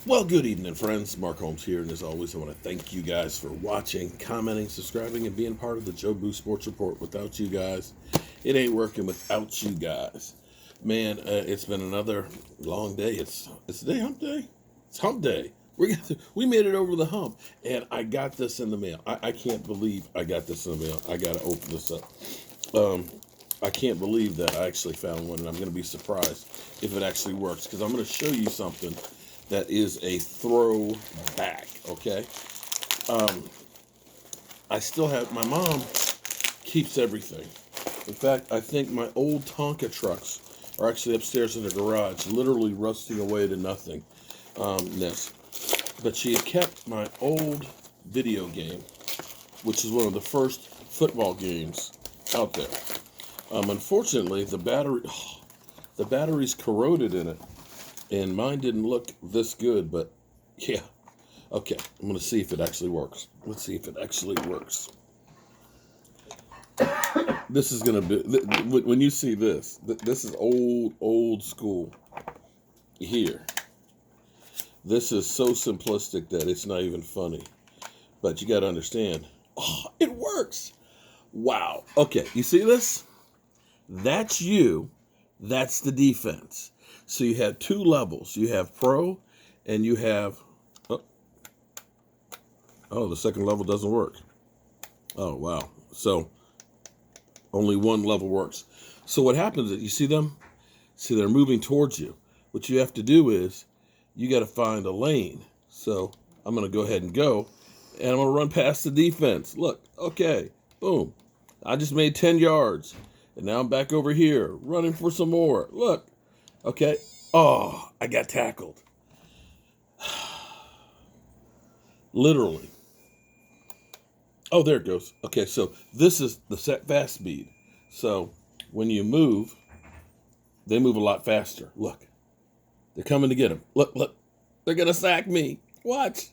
Well, good evening, friends. Mark Holmes here, and as always, I want to thank you guys for watching, commenting, subscribing, and being part of the Joe Boo Sports Report. Without you guys, it ain't working without you guys. Man, it's been another long day. It's day hump day. It's hump day. We made it over the hump, and I got this in the mail. I can't believe I got this in the mail. I got to open this up. I can't believe that I actually found one, and I'm going to be surprised if it actually works, because I'm going to show you something that is a throwback, okay? I still have, my mom keeps everything. In fact, I think my old Tonka trucks are actually upstairs in the garage, literally rusting away to nothingness. But she had kept my old video game, which is one of the first football games out there. Unfortunately, the battery's corroded in it. And mine didn't look this good, but yeah. Okay, I'm going to see if it actually works. Let's see if it actually works. This is going to be, when you see this, this is old school here. This is so simplistic that it's not even funny. But you got to understand, it works. Wow. Okay, you see this? That's you. That's the defense. So you have two levels. You have pro and you have, the second level doesn't work. Oh, wow. So only one level works. So what happens is, you see them? See, they're moving towards you. What you have to do is, you got to find a lane. So I'm going to go ahead and go, and I'm going to run past the defense. Look, okay, boom. I just made 10 yards, and now I'm back over here, running for some more. Look. Okay. Oh, I got tackled. Literally. Oh, there it goes. Okay, so this is the set fast speed. So when you move, they move a lot faster. Look. They're coming to get him. Look. They're going to sack me. Watch.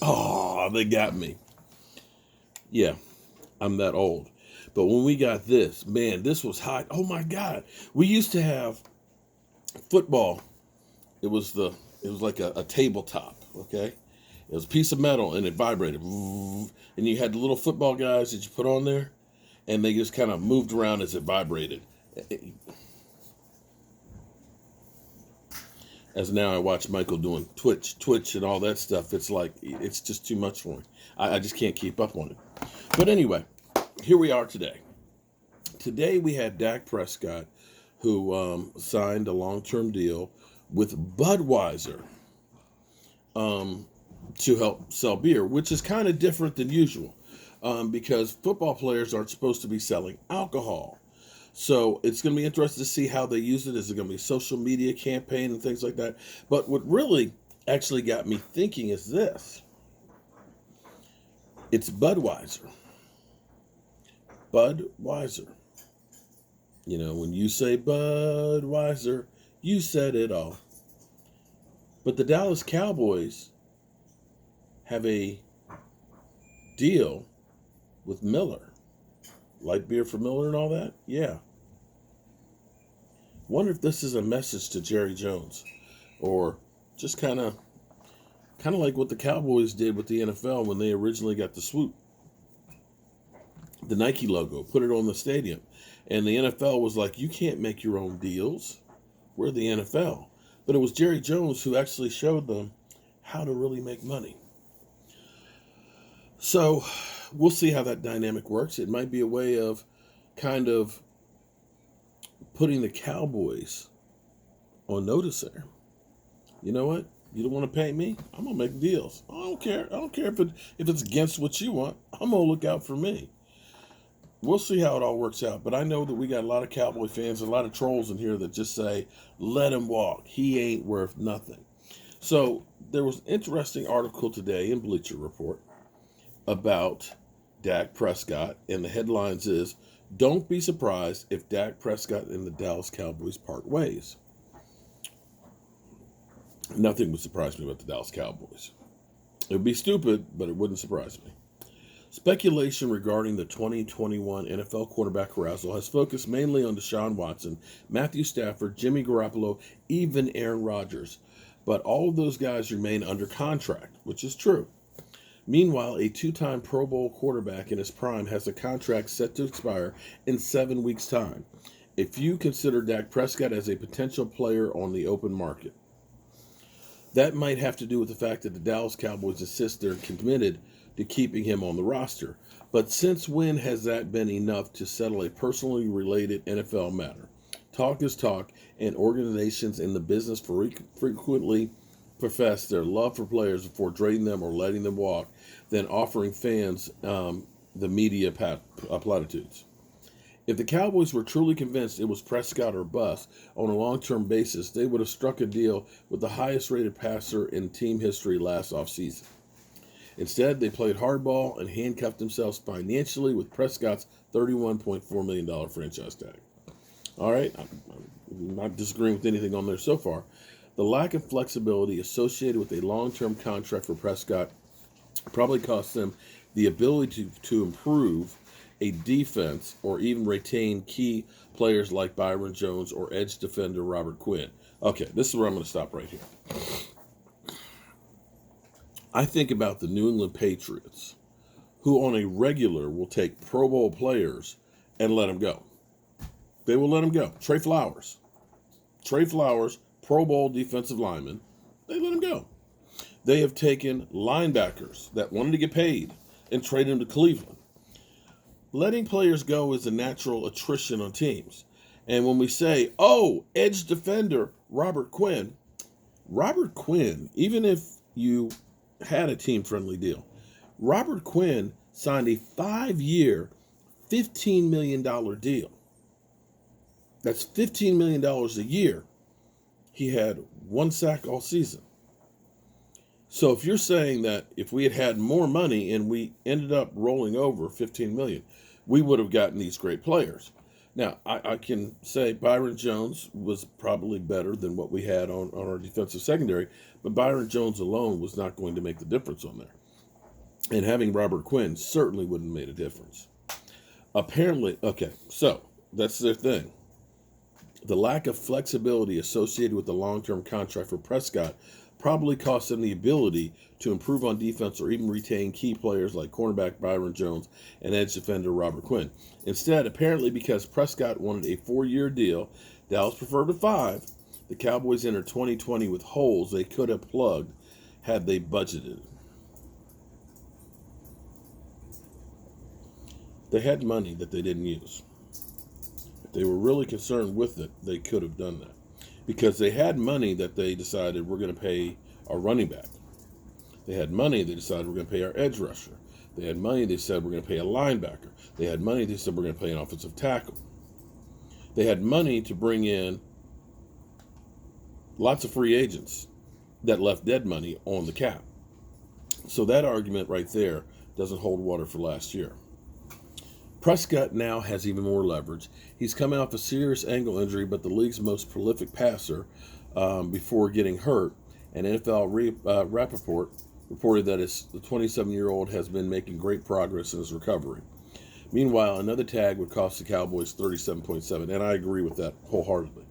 Oh, they got me. Yeah, I'm that old. But when we got this, man, this was hot. Oh my God. We used to have football. It was like a tabletop, okay? It was a piece of metal and it vibrated. And you had the little football guys that you put on there, and they just kind of moved around as it vibrated. As now I watch Michael doing Twitch and all that stuff, it's like, it's just too much for me. I just can't keep up on it. But anyway, here we are today. Today we had Dak Prescott, who signed a long-term deal with Budweiser to help sell beer, which is kind of different than usual, because football players aren't supposed to be selling alcohol. So it's going to be interesting to see how they use it. Is it going to be a social media campaign and things like that? But what really actually got me thinking is this. It's Budweiser. Budweiser. You know, when you say Budweiser, you said it all. But the Dallas Cowboys have a deal with Miller. Light beer for Miller and all that? Yeah. Wonder if this is a message to Jerry Jones, or just kind of like what the Cowboys did with the NFL when they originally got the swoop. The Nike logo, put it on the stadium. And the NFL was like, you can't make your own deals. We're the NFL. But it was Jerry Jones who actually showed them how to really make money. So we'll see how that dynamic works. It might be a way of kind of putting the Cowboys on notice there. You know what? You don't want to pay me? I'm going to make deals. I don't care. I don't care if it's against what you want. I'm going to look out for me. We'll see how it all works out. But I know that we got a lot of Cowboy fans, a lot of trolls in here that just say, let him walk. He ain't worth nothing. So there was an interesting article today in Bleacher Report about Dak Prescott. And the headlines is, don't be surprised if Dak Prescott and the Dallas Cowboys part ways. Nothing would surprise me about the Dallas Cowboys. It would be stupid, but it wouldn't surprise me. Speculation regarding the 2021 NFL quarterback carousel has focused mainly on Deshaun Watson, Matthew Stafford, Jimmy Garoppolo, even Aaron Rodgers. But all of those guys remain under contract, which is true. Meanwhile, a two-time Pro Bowl quarterback in his prime has a contract set to expire in 7 weeks' time. A few consider Dak Prescott as a potential player on the open market. That might have to do with the fact that the Dallas Cowboys insist they're committed to keeping him on the roster. But since when has that been enough to settle a personally related NFL matter? Talk is talk, and organizations in the business frequently profess their love for players before trading them or letting them walk, then offering fans the media platitudes. If the Cowboys were truly convinced it was Prescott or bust on a long-term basis, they would have struck a deal with the highest-rated passer in team history last offseason. Instead, they played hardball and handcuffed themselves financially with Prescott's $31.4 million franchise tag. All right, I'm not disagreeing with anything on there so far. The lack of flexibility associated with a long-term contract for Prescott probably cost them the ability to improve a defense or even retain key players like Byron Jones or edge defender Robert Quinn. Okay, this is where I'm going to stop right here. I think about the New England Patriots, who on a regular will take Pro Bowl players and let them go. They will let them go. Trey Flowers, Pro Bowl defensive lineman, they let him go. They have taken linebackers that wanted to get paid and traded them to Cleveland. Letting players go is a natural attrition on teams. And when we say, oh, edge defender Robert Quinn, even if you had a team-friendly deal, Robert Quinn signed a 5-year, $15 million deal. That's $15 million a year. He had 1 sack all season. So if you're saying that if we had had more money and we ended up rolling over $15 million, we would have gotten these great players. Now, I can say Byron Jones was probably better than what we had on our defensive secondary, but Byron Jones alone was not going to make the difference on there. And having Robert Quinn certainly wouldn't have made a difference. Apparently, okay, so that's their thing. The lack of flexibility associated with the long-term contract for Prescott probably cost them the ability to improve on defense or even retain key players like cornerback Byron Jones and edge defender Robert Quinn. Instead, apparently because Prescott wanted a 4-year deal, Dallas preferred a 5, the Cowboys entered 2020 with holes they could have plugged had they budgeted. They had money that they didn't use. If they were really concerned with it, they could have done that. Because they had money that they decided we're going to pay our running back. They had money they decided we're going to pay our edge rusher. They had money they said we're going to pay a linebacker. They had money they said we're going to pay an offensive tackle. They had money to bring in lots of free agents that left dead money on the cap. So that argument right there doesn't hold water for last year. Prescott now has even more leverage. He's coming off a serious ankle injury, but the league's most prolific passer before getting hurt. And NFL Rappaport reported that the 27-year-old has been making great progress in his recovery. Meanwhile, another tag would cost the Cowboys $37.7, and I agree with that wholeheartedly.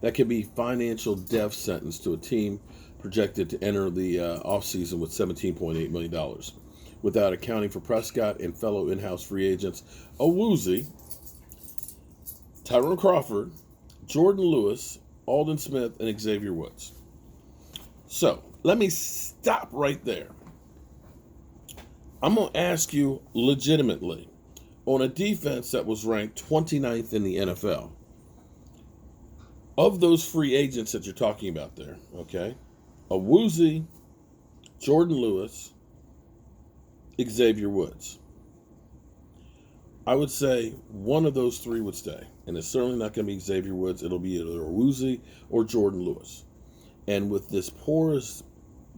That could be financial death sentence to a team projected to enter the offseason with $17.8 million. Without accounting for Prescott and fellow in-house free agents Owuzie, Tyrone Crawford, Jordan Lewis, Aldon Smith, and Xavier Woods. So, let me stop right there. I'm going to ask you legitimately, on a defense that was ranked 29th in the NFL, of those free agents that you're talking about there, okay, Owuzie, Jordan Lewis, Xavier Woods, I would say one of those three would stay. And it's certainly not going to be Xavier Woods. It'll be either Owuzie or Jordan Lewis. And with this porous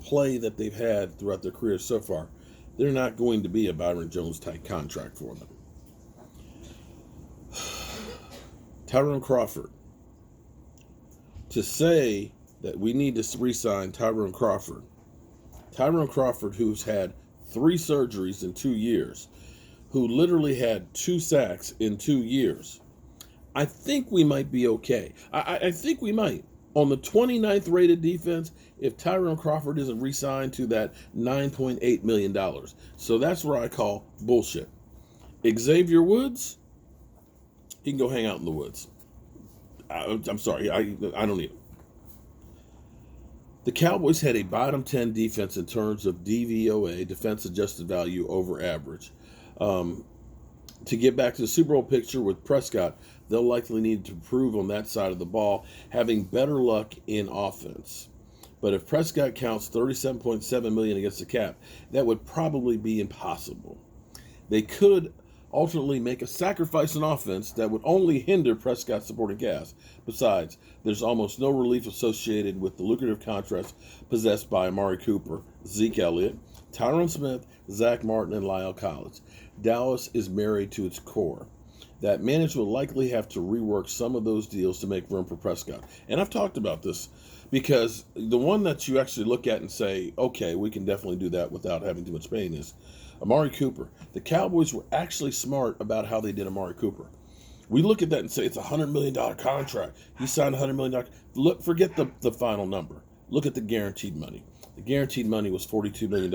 play that they've had throughout their career so far, they're not going to be a Byron Jones-type contract for them. Tyrone Crawford. To say that we need to re-sign Tyrone Crawford, who's had 3 surgeries in 2 years, who literally had 2 sacks in 2 years, I think we might be okay. I think we might. On the 29th rated defense, if Tyrone Crawford isn't re-signed to that $9.8 million. So that's where I call bullshit. Xavier Woods, he can go hang out in the woods. I'm sorry, I don't need him. The Cowboys had a bottom 10 defense in terms of DVOA, defense adjusted value over average. To get back to the Super Bowl picture with Prescott, they'll likely need to improve on that side of the ball, having better luck in offense. But if Prescott counts $37.7 million against the cap, that would probably be impossible. They could ultimately make a sacrifice in offense that would only hinder Prescott's supporting cast. Besides, there's almost no relief associated with the lucrative contracts possessed by Amari Cooper, Zeke Elliott, Tyron Smith, Zach Martin, and Lyle Collins. Dallas is married to its core. That management will likely have to rework some of those deals to make room for Prescott. And I've talked about this because the one that you actually look at and say, okay, we can definitely do that without having too much pain is Amari Cooper. The Cowboys were actually smart about how they did Amari Cooper. We look at that and say it's a $100 million contract. He signed $100 million. Look, forget the final number. Look at the guaranteed money. The guaranteed money was $42 million.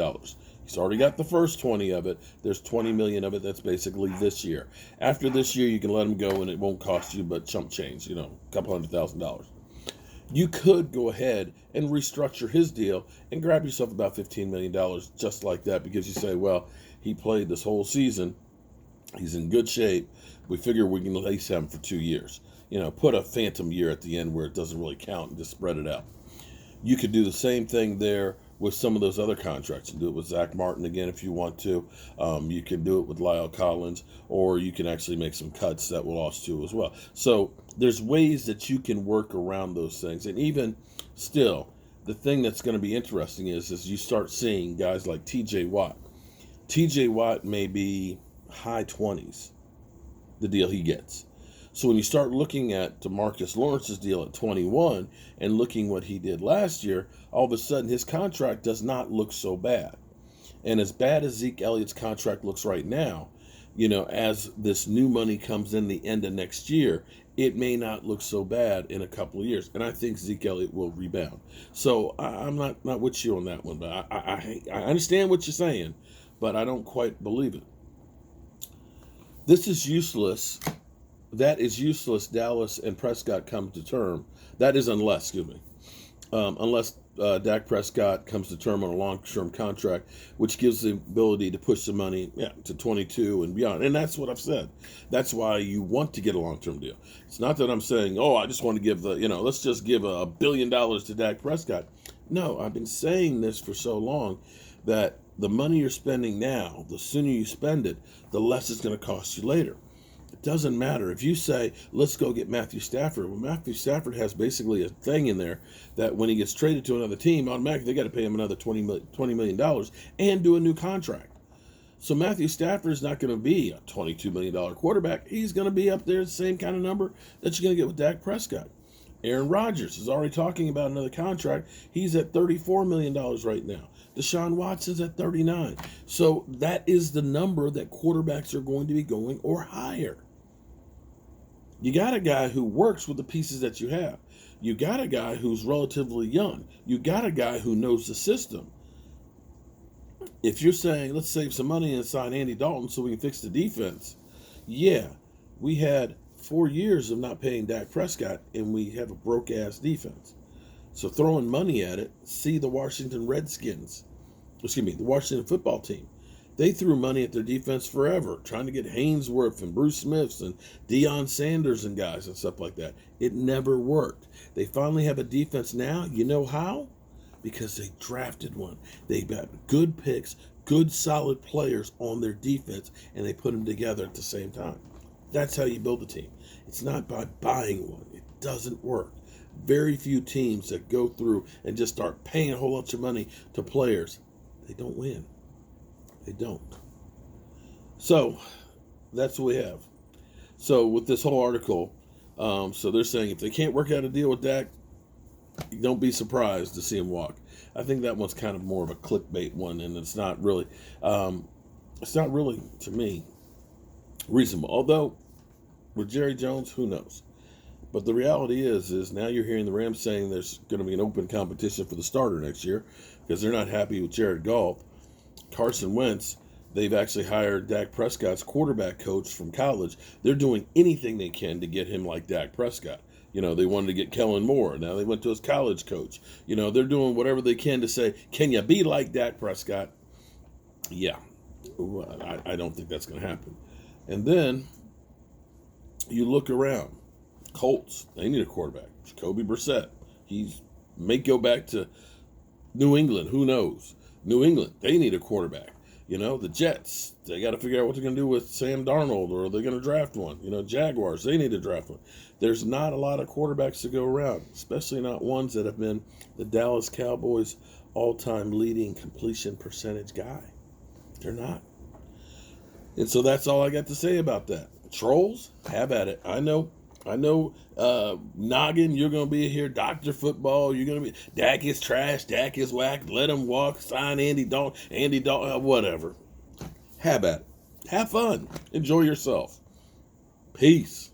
He's already got the first 20 of it. There's 20 million of it. That's basically this year. After this year, you can let him go and it won't cost you but chump change, a couple $100,000. You could go ahead and restructure his deal and grab yourself about $15 million just like that because you say, well, he played this whole season. He's in good shape. We figure we can at least have him for 2 years. Put a phantom year at the end where it doesn't really count and just spread it out. You could do the same thing there with some of those other contracts. You do it with Zach Martin again if you want to. You can do it with Lyle Collins, or you can actually make some cuts that will also as well. So there's ways that you can work around those things. And even still, the thing that's going to be interesting is you start seeing guys like TJ Watt. TJ Watt may be high 20s, the deal he gets. So when you start looking at DeMarcus Lawrence's deal at 21 and looking what he did last year, all of a sudden his contract does not look so bad. And as bad as Zeke Elliott's contract looks right now, as this new money comes in the end of next year, it may not look so bad in a couple of years. And I think Zeke Elliott will rebound. So I'm not with you on that one, but I understand what you're saying, but I don't quite believe it. This is useless. That is useless. Dallas and Prescott come to term. That is unless Dak Prescott comes to term on a long-term contract, which gives the ability to push the money to 22 and beyond. And that's what I've said. That's why you want to get a long-term deal. It's not that I'm saying, I just want to give let's just give $1 billion to Dak Prescott. No, I've been saying this for so long that the money you're spending now, the sooner you spend it, the less it's going to cost you later. It doesn't matter. If you say, let's go get Matthew Stafford, well, Matthew Stafford has basically a thing in there that when he gets traded to another team, automatically they got to pay him another $20 million and do a new contract. So Matthew Stafford is not going to be a $22 million quarterback. He's going to be up there the same kind of number that you're going to get with Dak Prescott. Aaron Rodgers is already talking about another contract. He's at $34 million right now. Deshaun Watson's at 39. So that is the number that quarterbacks are going to be going or higher. You got a guy who works with the pieces that you have. You got a guy who's relatively young. You got a guy who knows the system. If you're saying, let's save some money and sign Andy Dalton so we can fix the defense, yeah, we had 4 years of not paying Dak Prescott, and we have a broke-ass defense. So throwing money at it, see the Washington football team. They threw money at their defense forever, trying to get Haynesworth and Bruce Smiths and Deion Sanders and guys and stuff like that. It never worked. They finally have a defense now. You know how? Because they drafted one. They got good picks, good solid players on their defense, and they put them together at the same time. That's how you build a team. It's not by buying one. It doesn't work. Very few teams that go through and just start paying a whole bunch of money to players, they don't win. They don't. So that's what we have. So with this whole article, so they're saying if they can't work out a deal with Dak, don't be surprised to see him walk. I think that one's kind of more of a clickbait one, and it's not really to me reasonable. Although with Jerry Jones, who knows? But the reality is now you're hearing the Rams saying there's going to be an open competition for the starter next year because they're not happy with Jared Goff. Carson Wentz, they've actually hired Dak Prescott's quarterback coach from college. They're doing anything they can to get him like Dak Prescott. They wanted to get Kellen Moore. Now they went to his college coach. They're doing whatever they can to say, can you be like Dak Prescott? Yeah. I don't think that's going to happen. And then you look around. Colts, they need a quarterback. Jacoby Brissett. He may go back to New England. Who knows? New England, they need a quarterback. The Jets, they got to figure out what they're going to do with Sam Darnold, or they're going to draft one. Jaguars, they need to draft one. There's not a lot of quarterbacks to go around, especially not ones that have been the Dallas Cowboys' all-time leading completion percentage guy. They're not. And so that's all I got to say about that. Trolls, have at it. I know, Noggin, you're going to be here. Dr. Football, you're going to be. Dak is trash. Dak is whack. Let him walk. Sign Andy Dalton, whatever. Have at it. Have fun. Enjoy yourself. Peace.